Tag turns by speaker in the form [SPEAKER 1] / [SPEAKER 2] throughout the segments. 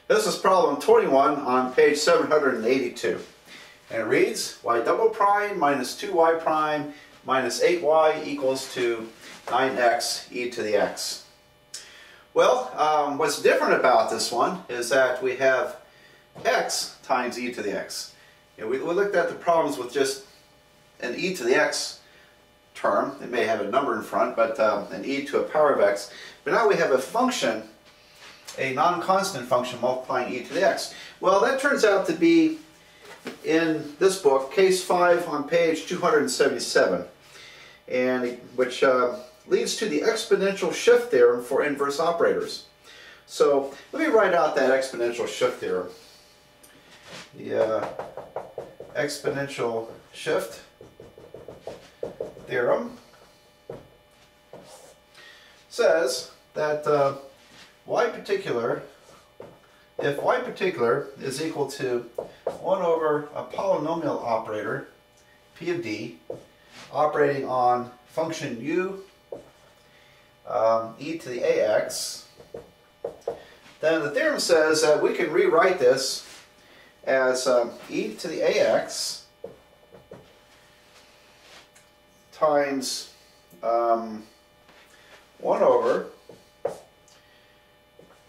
[SPEAKER 1] This is problem 21 on page 782. And it reads, y double prime minus 2y prime minus 8y equals to 9x e to the x. Well, what's different about this one is that we have x times e to the x. You know, we looked at the problems with just an e to the x term. It may have a number in front, but an e to a power of x. But now we have a function, a non-constant function multiplying e to the x. Well, that turns out to be, in this book, case 5 on page 277, and which leads to the exponential shift theorem for inverse operators. So let me write out that exponential shift theorem. The exponential shift theorem says that if y particular is equal to 1 over a polynomial operator, p of d, operating on function u e to the ax, then the theorem says that we can rewrite this as e to the ax times 1 over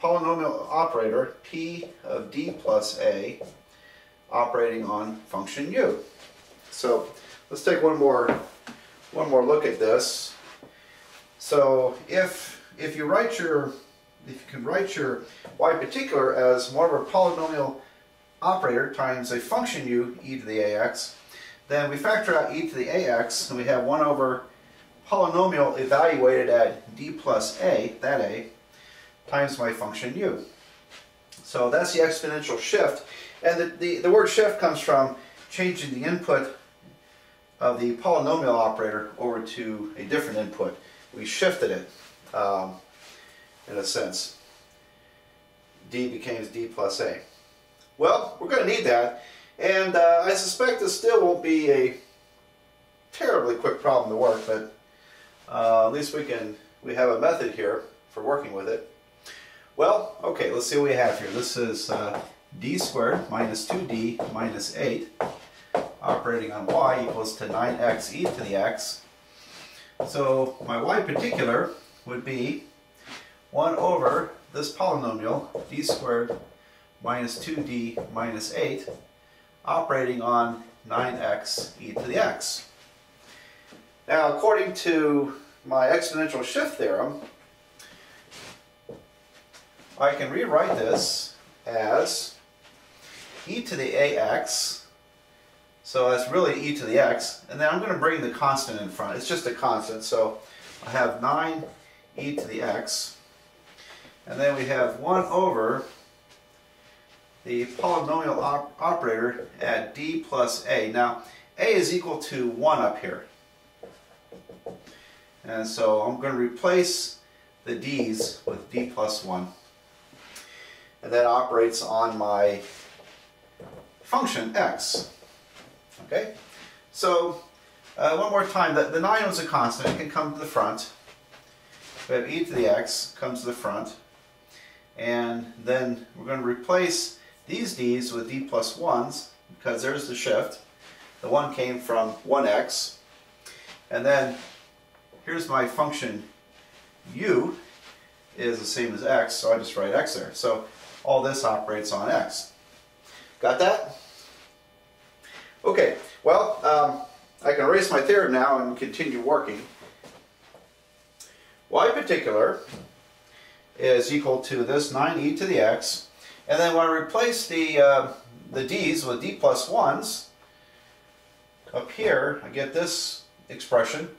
[SPEAKER 1] polynomial operator p of d plus a operating on function u. So let's take one more look at this. So if you can write your y particular as 1 over polynomial operator times a function u e to the ax, then we factor out e to the ax and we have 1 over polynomial evaluated at d plus a, that a, times my function u. So that's the exponential shift, and the word shift comes from changing the input of the polynomial operator over to a different input. We shifted it in a sense. D becomes d plus a. Well, we're going to need that, and I suspect this still won't be a terribly quick problem to work, but at least we have a method here for working with it. Well, okay, let's see what we have here. This is d squared minus 2d minus 8 operating on y equals to 9x e to the x. So my y particular would be 1 over this polynomial, d squared minus 2d minus 8, operating on 9x e to the x. Now, according to my exponential shift theorem, I can rewrite this as e to the ax, so that's really e to the x, and then I'm going to bring the constant in front. It's just a constant, so I have 9 e to the x, and then we have 1 over the polynomial operator at d plus a. Now, a is equal to 1 up here, and so I'm going to replace the d's with d plus 1. And that operates on my function x. Okay? So, one more time, the 9 was a constant. It can come to the front. We have e to the x comes to the front. And then we're going to replace these d's with d plus 1s, because there's the shift. The 1 came from 1x. And then, here's my function u is the same as x, so I just write x there. So, all this operates on x. Got that? Okay, well, I can erase my theorem now and continue working. Y particular is equal to this 9e to the x, and then when I replace the d's with d plus 1s, up here I get this expression,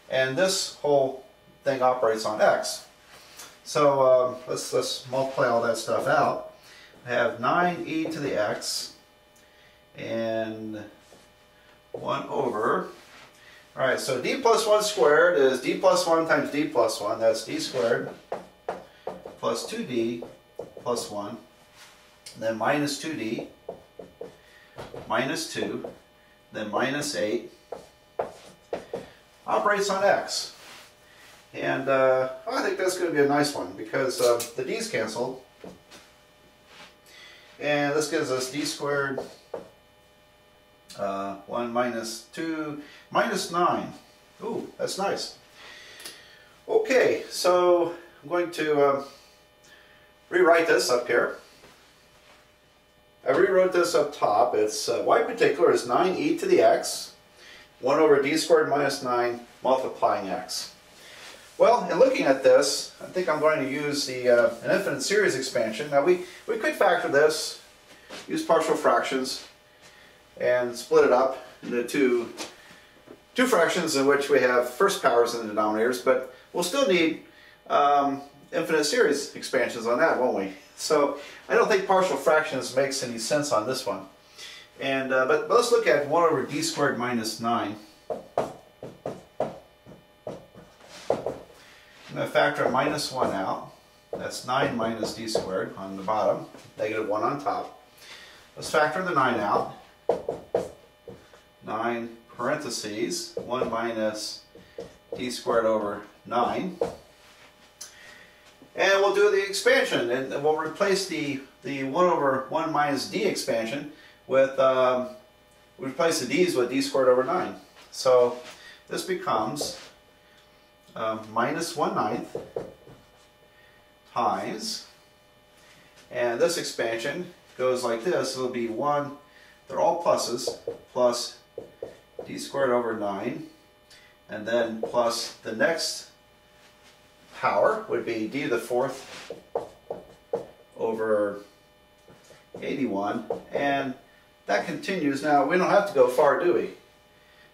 [SPEAKER 1] and this whole thing operates on x. So let's multiply all that stuff out. I have 9e to the x and 1 over. Alright, so d plus 1 squared is d plus 1 times d plus 1. That's d squared plus 2d plus 1. And then minus 2d minus 2. Then minus 8. Operates on x. And I think that's going to be a nice one because the d's cancel. And this gives us d squared 1 minus 2 minus 9. Ooh, that's nice. Okay, so I'm going to rewrite this up here. I rewrote this up top. It's y particular is 9e to the x, 1 over d squared minus 9 multiplying x. Well, in looking at this, I think I'm going to use the an infinite series expansion. Now we could factor this, use partial fractions, and split it up into two fractions in which we have first powers in the denominators, but we'll still need infinite series expansions on that, won't we? So I don't think partial fractions makes any sense on this one. And but let's look at 1 over d squared minus 9. I'm going to factor a minus 1 out. That's 9 minus d squared on the bottom, negative 1 on top. Let's factor the 9 out. 9 parentheses, 1 minus d squared over 9. And we'll do the expansion, and we'll replace the 1 over 1 minus d expansion with, we replace the d's with d squared over 9. So this becomes minus 1/9 times, and this expansion goes like this. It'll be 1, they're all pluses, plus d squared over 9, and then plus the next power would be d to the 4th over 81, and that continues. Now we don't have to go far, do we?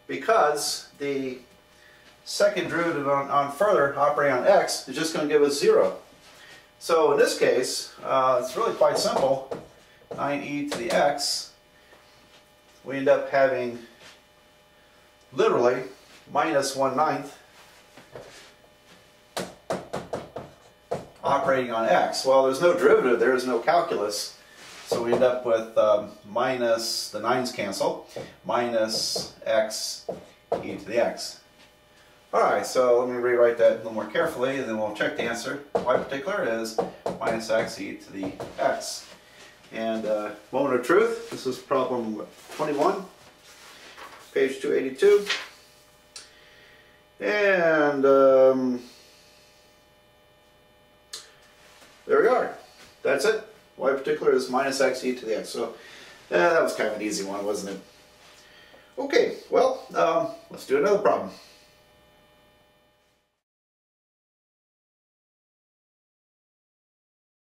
[SPEAKER 1] Because the second derivative on further operating on x is just going to give us 0. So in this case, it's really quite simple. 9e to the x, we end up having literally minus 1/9 operating on x. Well, there's no derivative, there is no calculus. So we end up with minus, the 9's cancel, minus x e to the x. Alright, so let me rewrite that a little more carefully, and then we'll check the answer. Y particular is minus x e to the x. And moment of truth, this is problem 21, page 282. And there we are. That's it. Y particular is minus x e to the x. So that was kind of an easy one, wasn't it? Okay, well, let's do another problem.